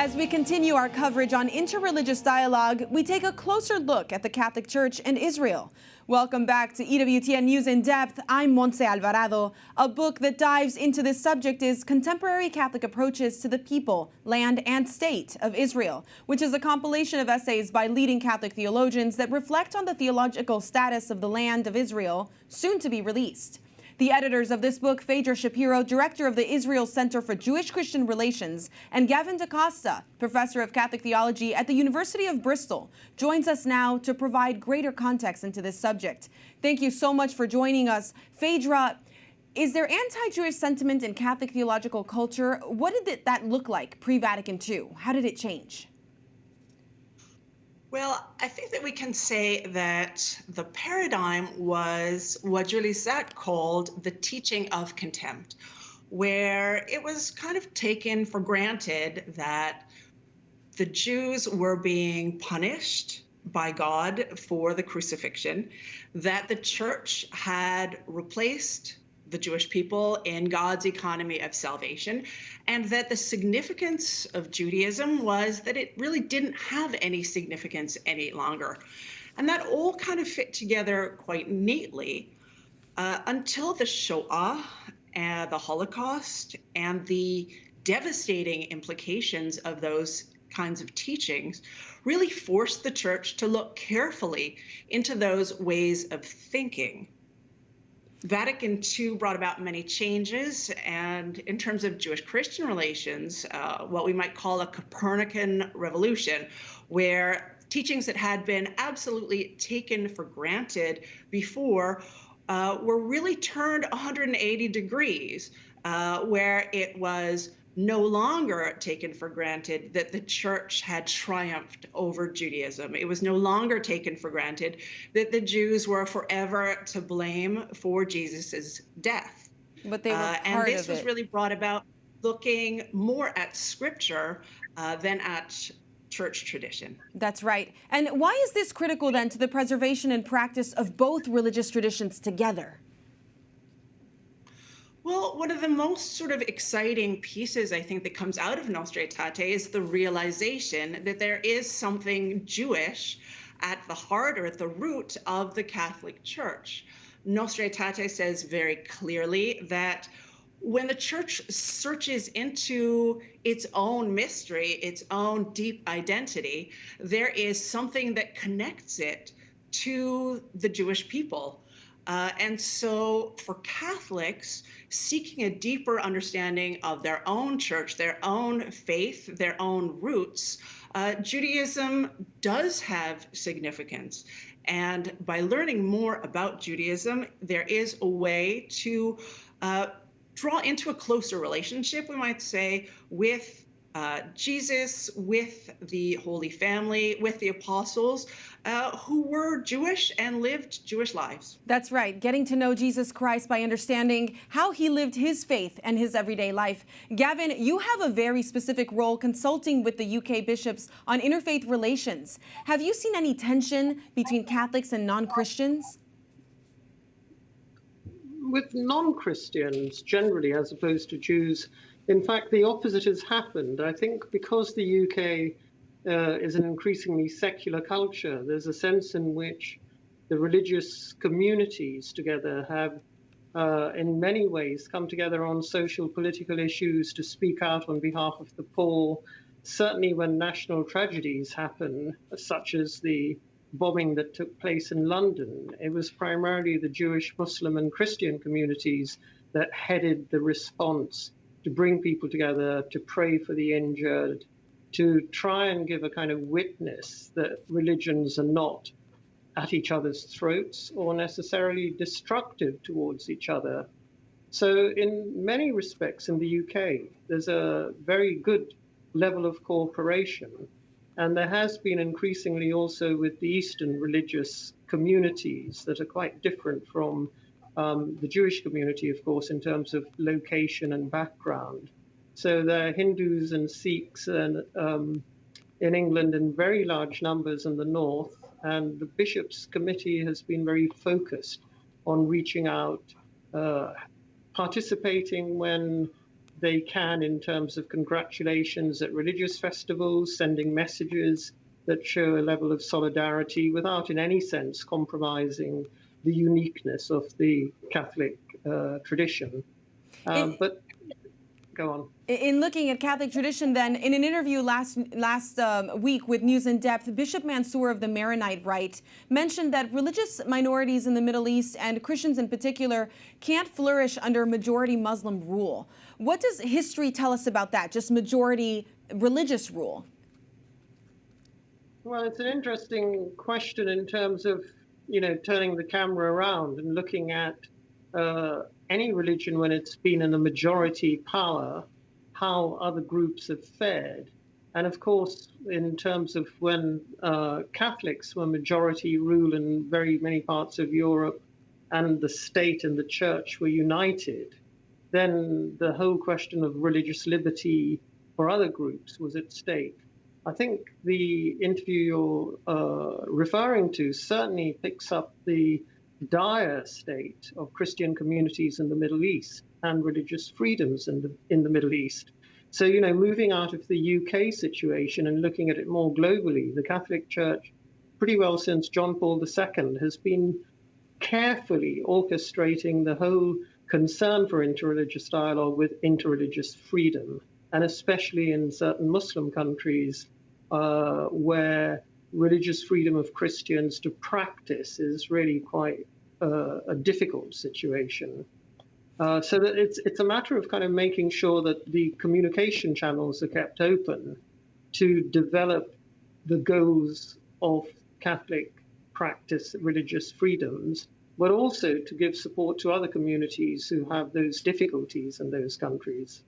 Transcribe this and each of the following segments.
As we continue our coverage on interreligious dialogue, we take a closer look at the Catholic Church and Israel. Welcome back to EWTN News In Depth. I'm Montse Alvarado. A book that dives into this subject is Contemporary Catholic Approaches to the People, Land, and State of Israel, which is a compilation of essays by leading Catholic theologians that reflect on the theological status of the land of Israel, soon to be released. The editors of this book, Faydra Shapiro, director of the Israel Center for Jewish-Christian Relations, and Gavin DaCosta, professor of Catholic Theology at the University of Bristol, joins us now to provide greater context into this subject. Thank you so much for joining us. Faydra, is there anti-Jewish sentiment in Catholic theological culture? What did that look like pre-Vatican II? How did it change? Well, I think that we can say that the paradigm was what Julie Zach called the teaching of contempt, where it was kind of taken for granted that the Jews were being punished by God for the crucifixion, that the church had replaced the Jewish people in God's economy of salvation, and that the significance of Judaism was that it really didn't have any significance any longer. And that all kind of fit together quite neatly until the Shoah and the Holocaust and the devastating implications of those kinds of teachings really forced the church to look carefully into those ways of thinking. Vatican II brought about many changes, and in terms of Jewish-Christian relations, what we might call a Copernican revolution, where teachings that had been absolutely taken for granted before were really turned 180 degrees, where it was no longer taken for granted that the church had triumphed over Judaism. It was no longer taken for granted that the Jews were forever to blame for Jesus's death. But they were part of it. And this was really brought about looking more at scripture than at church tradition. That's right. And why is this critical then to the preservation and practice of both religious traditions together? Well, one of the most sort of exciting pieces, I think, that comes out of Nostra Aetate is the realization that there is something Jewish at the heart or at the root of the Catholic Church. Nostra Aetate says very clearly that when the church searches into its own mystery, its own deep identity, there is something that connects it to the Jewish people. And so for Catholics, seeking a deeper understanding of their own church, their own faith, their own roots, Judaism does have significance. And by learning more about Judaism, there is a way to draw into a closer relationship, we might say, with Jesus, with the Holy Family, with the apostles, who were Jewish and lived Jewish lives. That's right. Getting to know Jesus Christ by understanding how he lived his faith and his everyday life. Gavin, you have a very specific role consulting with the UK bishops on interfaith relations. Have you seen any tension between Catholics and non-Christians? With non-Christians, generally, as opposed to Jews, in fact, the opposite has happened. I think because the UK is an increasingly secular culture, there's a sense in which the religious communities together have, in many ways, come together on social, political issues to speak out on behalf of the poor. Certainly when national tragedies happen, such as the bombing that took place in London, it was primarily the Jewish, Muslim, and Christian communities that headed the response to bring people together, to pray for the injured, to try and give a kind of witness that religions are not at each other's throats or necessarily destructive towards each other. So in many respects in the UK, there's a very good level of cooperation. And there has been increasingly also with the Eastern religious communities that are quite different from the Jewish community, of course, in terms of location and background. So there are Hindus and Sikhs in England in very large numbers in the north, and the Bishops' Committee has been very focused on reaching out, participating when they can in terms of congratulations at religious festivals, sending messages that show a level of solidarity without in any sense compromising the uniqueness of the Catholic tradition. But go on. In looking at Catholic tradition, then, in an interview last week with News in Depth, Bishop Mansour of the Maronite Rite mentioned that religious minorities in the Middle East, and Christians in particular, can't flourish under majority Muslim rule. What does history tell us about that, just majority religious rule? Well, it's an interesting question in terms of, turning the camera around and looking at any religion when it's been in a majority power, how other groups have fared. And of course, in terms of when Catholics were majority rule in very many parts of Europe and the state and the church were united, then the whole question of religious liberty for other groups was at stake. I think the interview you're referring to certainly picks up the dire state of Christian communities in the Middle East and religious freedoms in the Middle East. So, moving out of the UK situation and looking at it more globally, the Catholic Church, pretty well since John Paul II, has been carefully orchestrating the whole concern for interreligious dialogue with interreligious freedom, and especially in certain Muslim countries where religious freedom of Christians to practice is really quite a difficult situation. So that it's a matter of kind of making sure that the communication channels are kept open to develop the goals of Catholic practice religious freedoms, but also to give support to other communities who have those difficulties in those countries.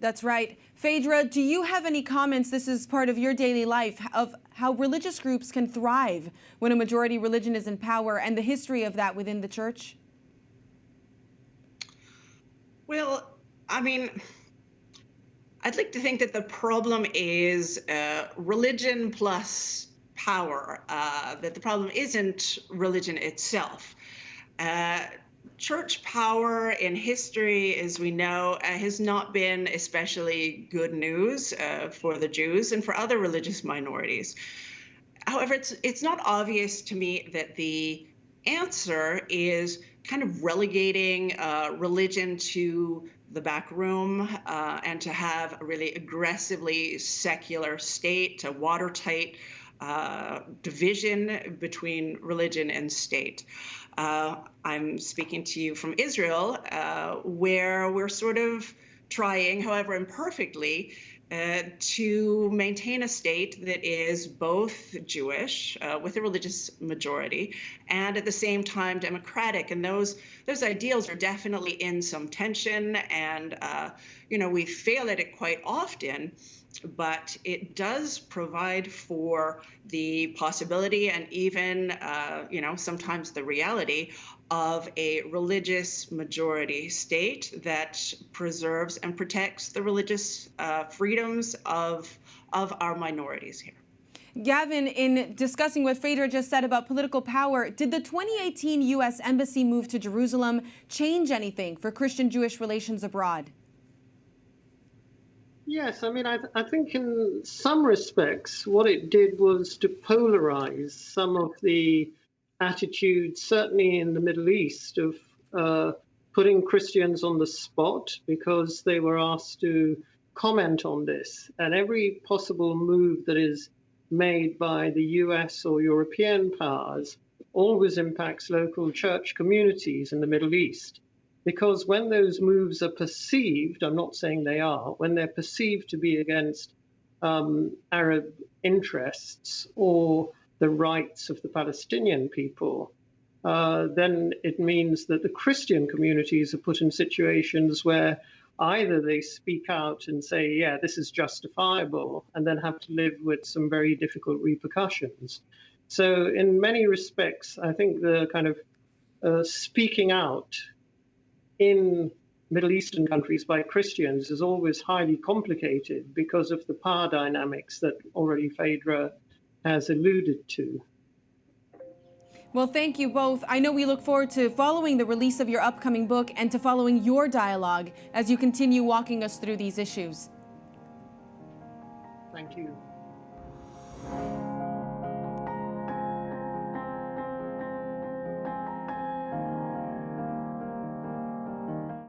That's right. Faydra, do you have any comments, this is part of your daily life, of how religious groups can thrive when a majority religion is in power and the history of that within the church? Well, I mean, I'd like to think that the problem is religion plus power, that the problem isn't religion itself. Church power in history, as we know, has not been especially good news for the Jews and for other religious minorities. However, it's not obvious to me that the answer is kind of relegating religion to the back room and to have a really aggressively secular state, a watertight division between religion and state. I'm speaking to you from Israel, where we're sort of trying, however imperfectly, to maintain a state that is both Jewish, with a religious majority, and at the same time democratic. And those ideals are definitely in some tension, and we fail at it quite often. But it does provide for the possibility and even, sometimes the reality of a religious majority state that preserves and protects the religious freedoms of our minorities here. Gavin, in discussing what Faydra just said about political power, did the 2018 U.S. Embassy move to Jerusalem change anything for Christian-Jewish relations abroad? Yes, I mean, I think in some respects what it did was to polarize some of the attitudes, certainly in the Middle East, of putting Christians on the spot because they were asked to comment on this. And every possible move that is made by the US or European powers always impacts local church communities in the Middle East. Because when those moves are perceived, I'm not saying they are, when they're perceived to be against Arab interests or the rights of the Palestinian people, then it means that the Christian communities are put in situations where either they speak out and say, yeah, this is justifiable, and then have to live with some very difficult repercussions. So in many respects, I think the kind of speaking out in Middle Eastern countries by Christians is always highly complicated because of the power dynamics that already Faydra has alluded to. Well, thank you both. I know we look forward to following the release of your upcoming book and to following your dialogue as you continue walking us through these issues. Thank you.